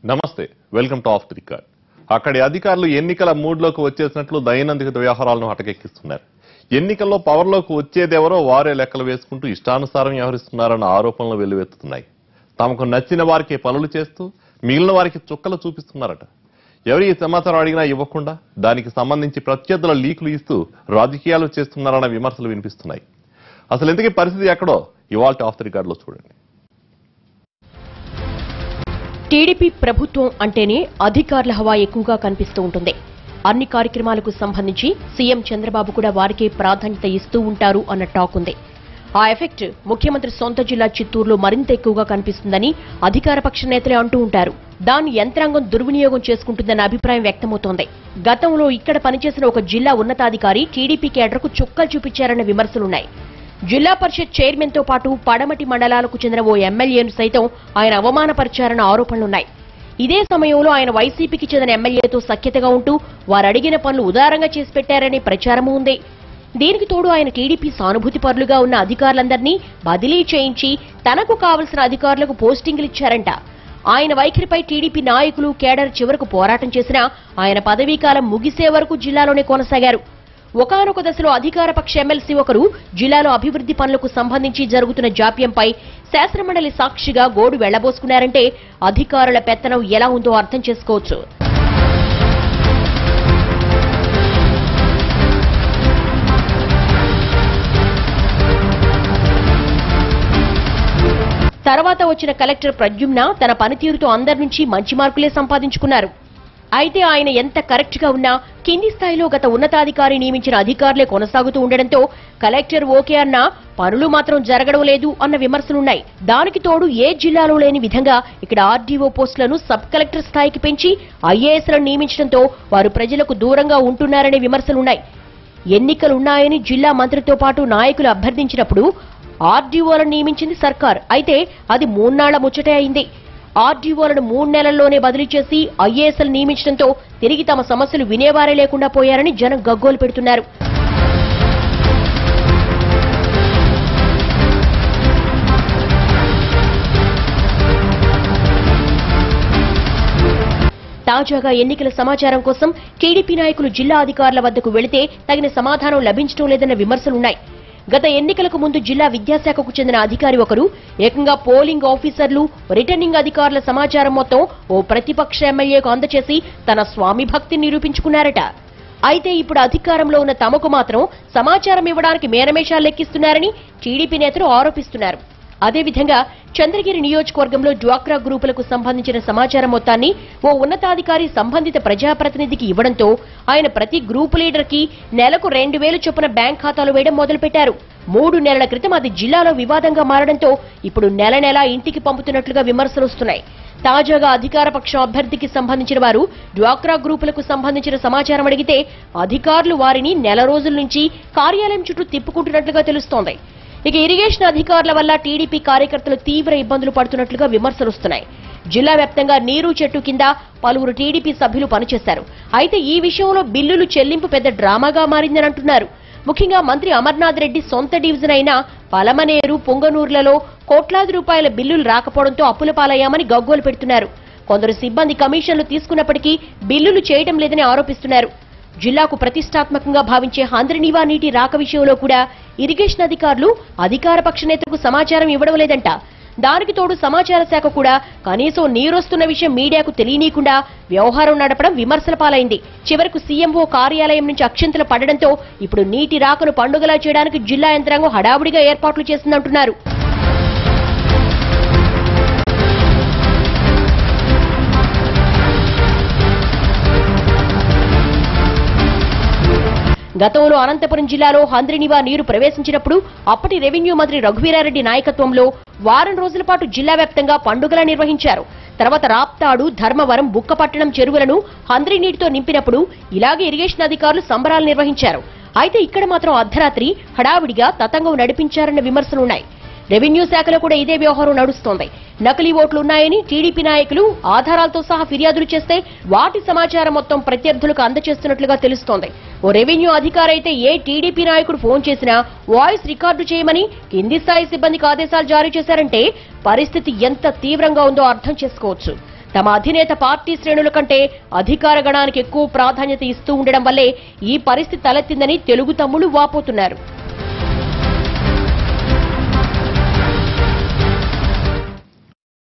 నమస్తే welcome to of the record. అక్కడి అధికారులు ఎన్నికల మూడ్లోకి వచ్చేసినట్లు దైనందిక వ్యవహారాలను హటకెక్కిస్తున్నారు. ఎన్నికల్లో పవర్లోకి వచ్చేదెవరో వారే లెక్కలు వేసుకుంటూ ఇష్టానుసారం వ్యవహరిస్తున్నారన్న ఆరోపణలు వెల్లువెత్తుతున్నాయి. తమకు నచ్చిన వారికి పనులు చేస్తూ మిగిలిన వారికి చుక్కలు చూపిస్తున్నారట. ఎవరి ఈ సమాచారం అడిగినా ఇవ్వకుండా దానికి సంబంధించి ప్రత్యర్థుల లీకులు ఇస్తూ రాజకీయాలు చేస్తున్నారన్న విమర్శలు వినిపిస్తున్నాయి. అసలు ఇంతకీ పరిస్థితి ఎక్కడో ఇవాల్టి ఆఫ్ ది రికార్డులో చూడండి. టీడీపీ ప్రభుత్వం అంటేనే అధికారుల హవా ఎక్కువగా కనిపిస్తూ ఉంటుంది. అన్ని కార్యక్రమాలకు సంబంధించి సీఎం చంద్రబాబు కూడా వారికే ప్రాధాన్యత ఇస్తూ ఉంటారు అన్న టాక్ ఉంది. ఆ ఎఫెక్ట్ ముఖ్యమంత్రి సొంత జిల్లా చిత్తూరులో మరింత ఎక్కువగా కనిపిస్తుందని అధికార పక్ష నేతలే అంటూ ఉంటారు. దాన్ని యంత్రాంగం దుర్వినియోగం చేసుకుంటుందన్న అభిప్రాయం వ్యక్తమవుతోంది. గతంలో ఇక్కడ పనిచేసిన ఒక జిల్లా ఉన్నతాధికారి టీడీపీ కేడర్కు చుక్కలు చూపించారన్న విమర్శలున్నాయి. జిల్లా పరిషత్ చైర్మన్ తో పాటు పడమటి మండలాలకు చెందిన ఓ ఎమ్మెల్యేను సైతం ఆయన అవమానపరిచారన్న ఆరోపణలున్నాయి. ఇదే సమయంలో ఆయన వైసీపీకి చెందిన ఎమ్మెల్యేతో సఖ్యతగా ఉంటూ వారు అడిగిన పనులు ఉదారంగా చేసి పెట్టారనే ప్రచారమూ ఉంది. దీనికి తోడు ఆయన టీడీపీ సానుభూతి పరులుగా ఉన్న అధికారులందరినీ బదిలీ చేయించి తనకు కావలసిన అధికారులకు పోస్టింగులు ఇచ్చారంట. ఆయన వైఖరిపై టీడీపీ నాయకులు కేడర్ చివరకు పోరాటం చేసినా ఆయన పదవీకాలం ముగిసే వరకు జిల్లాలోనే కొనసాగారు. ఒకానొక దశలో అధికార పక్ష ఎమ్మెల్సీ ఒకరు జిల్లాలో అభివృద్ధి పనులకు సంబంధించి జరుగుతున్న జాప్యంపై శాసనమండలి సాక్షిగా గోడు వెళ్లబోసుకున్నారంటే అధికారుల పెత్తనం ఎలా ఉందో అర్థం చేసుకోవచ్చు. తర్వాత వచ్చిన కలెక్టర్ ప్రద్యుమ్న తన పనితీరుతో అందరి నుంచి మంచి మార్కులే సంపాదించుకున్నారు. అయితే ఆయన ఎంత కరెక్ట్ గా ఉన్నా కింది స్థాయిలో గత ఉన్నతాధికారి నియమించిన అధికారులే కొనసాగుతూ ఉండడంతో కలెక్టర్ ఓకే అన్నా పనులు మాత్రం జరగడం లేదు అన్న విమర్శలున్నాయి. దానికి తోడు ఏ జిల్లాలో లేని విధంగా ఇక్కడ ఆర్డీఓ పోస్టులను సబ్ కలెక్టర్ స్థాయికి పెంచి ఐఏఎస్లను నియమించడంతో వారు ప్రజలకు దూరంగా ఉంటున్నారనే విమర్శలున్నాయి. ఎన్నికలున్నాయని జిల్లా మంత్రితో పాటు నాయకులు అభ్యర్థించినప్పుడు ఆర్డీఓలను నియమించింది సర్కార్. అయితే అది 3 నాళ్ల ముచ్చటే అయింది. ఆర్డీఓలను 3 నెలల్లోనే బదిలీ చేసి ఐఏఎస్లు నియమించడంతో తిరిగి తమ సమస్యలు వినేవారే లేకుండా పోయారని జనం గగ్గోలు పెడుతున్నారు. తాజాగా ఎన్నికల సమాచారం కోసం టీడీపీ నాయకులు జిల్లా అధికారుల వద్దకు వెళితే తగిన సమాధానం లభించడం లేదన్న విమర్శలున్నాయి. గత ఎన్నికలకు ముందు జిల్లా విద్యాశాఖకు చెందిన అధికారి ఒకరు ఏకంగా పోలింగ్ ఆఫీసర్లు, రిటర్నింగ్ అధికారుల సమాచారం మొత్తం ఓ ప్రతిపక్ష ఎమ్మెల్యేకు అందచేసి తన స్వామి భక్తిని నిరూపించుకున్నారట. అయితే ఇప్పుడు అధికారంలో ఉన్న తమకు మాత్రం సమాచారం ఇవ్వడానికి మేనమేషాలు లెక్కిస్తున్నారని టీడీపీ నేతలు ఆరోపిస్తున్నారు. అదేవిధంగా చంద్రగిరి నియోజకవర్గంలో డ్వాక్రా గ్రూపులకు సంబంధించిన సమాచారం మొత్తాన్ని ఓ ఉన్నతాధికారి సంబంధిత ప్రజాప్రతినిధికి ఇవ్వడంతో ఆయన ప్రతి గ్రూపు లీడర్ కి నెలకు 2,000 చొప్పున బ్యాంక్ ఖాతాలు వేయడం మొదలుపెట్టారు. 3 నెలల క్రితం అది జిల్లాలో వివాదంగా మారడంతో ఇప్పుడు నెల నెలా ఇంటికి పంపుతున్నట్లుగా విమర్శలు వస్తున్నాయి. తాజాగా అధికార పక్షం అభ్యర్థికి సంబంధించిన వారు డ్వాక్రా గ్రూపులకు సంబంధించిన సమాచారం అడిగితే అధికారులు వారిని నెల రోజుల నుంచి కార్యాలయం చుట్టూ తిప్పుకుంటున్నట్లుగా తెలుస్తోంది. ఇక ఇరిగేషన్ అధికారుల వల్ల టీడీపీ కార్యకర్తలు తీవ్ర ఇబ్బందులు పడుతున్నట్లుగా విమర్శలుస్తున్నాయి. జిల్లా వ్యాప్తంగా నీరు చెట్టు కింద పలువురు టీడీపీ సభ్యులు పనిచేశారు. అయితే ఈ విషయంలో బిల్లులు చెల్లింపు పెద్ద డ్రామాగా మారిందని అంటున్నారు. ముఖ్యంగా మంత్రి అమర్నాథ్ రెడ్డి సొంత డివిజన్ అయిన పలమనేరు, పొంగనూరులలో కోట్లాది రూపాయల బిల్లులు రాకపోవడంతో అప్పుల పాలయ్యామని గగ్గోలు పెడుతున్నారు. కొందరు సిబ్బంది కమిషన్లు తీసుకున్నప్పటికీ బిల్లులు చేయడం లేదని ఆరోపిస్తున్నారు. జిల్లాకు ప్రతిష్టాత్మకంగా భావించే హంద్రినీవా నీటి రాక విషయంలో కూడా ఇరిగేషన్ అధికారులు అధికార పక్ష నేతకు సమాచారం ఇవ్వడం లేదంట. దానికి తోడు సమాచార శాఖ కూడా కనీసం నీరొస్తున్న విషయం మీడియాకు తెలియనీయకుండా వ్యవహారం నడపడం విమర్శల పాలైంది. చివరకు సీఎంఓ కార్యాలయం నుంచి అక్షింతలు పడడంతో ఇప్పుడు నీటి రాకను పండుగలా చేయడానికి జిల్లా యంత్రాంగం హడావుడిగా ఏర్పాట్లు చేసిందంటున్నారు. గతంలో అనంతపురం జిల్లాలో హంద్రినీవా నీరు ప్రవేశించినప్పుడు అప్పటి రెవెన్యూ మంత్రి రఘువీరారెడ్డి నాయకత్వంలో వారం రోజుల పాటు జిల్లా వ్యాప్తంగా పండుగలా నిర్వహించారు. తర్వాత రాప్తాడు, ధర్మవరం, బుక్కపట్టణం చెరువులను హంద్రి నీటితో నింపినప్పుడు ఇలాగే ఇరిగేషన్ అధికారులు సంబరాలు నిర్వహించారు. అయితే ఇక్కడ మాత్రం అర్ధరాత్రి హడావిడిగా తతంగం నడిపించారన్న విమర్శలున్నాయి. రెవెన్యూ శాఖలో కూడా ఇదే వ్యవహారం నడుస్తోంది. నకిలీ ఓట్లున్నాయని టీడీపీ నాయకులు ఆధారాలతో సహా ఫిర్యాదులు చేస్తే వాటి సమాచారం మొత్తం ప్రత్యర్థులకు అందజేస్తున్నట్లుగా తెలుస్తోంది. ఓ రెవెన్యూ అధికారి అయితే ఏ టీడీపీ నాయకుడు ఫోన్ చేసినా వాయిస్ రికార్డు చేయమని కింది స్థాయి సిబ్బందికి ఆదేశాలు జారీ చేశారంటే పరిస్థితి ఎంత తీవ్రంగా ఉందో అర్థం చేసుకోవచ్చు. తమ అధినేత పార్టీ శ్రేణుల కంటే అధికార గణానికి ఎక్కువ ప్రాధాన్యత ఇస్తూ ఉండడం వల్లే ఈ పరిస్థితి తలెత్తిందని తెలుగు తమ్ముళ్లు వాపోతున్నారు.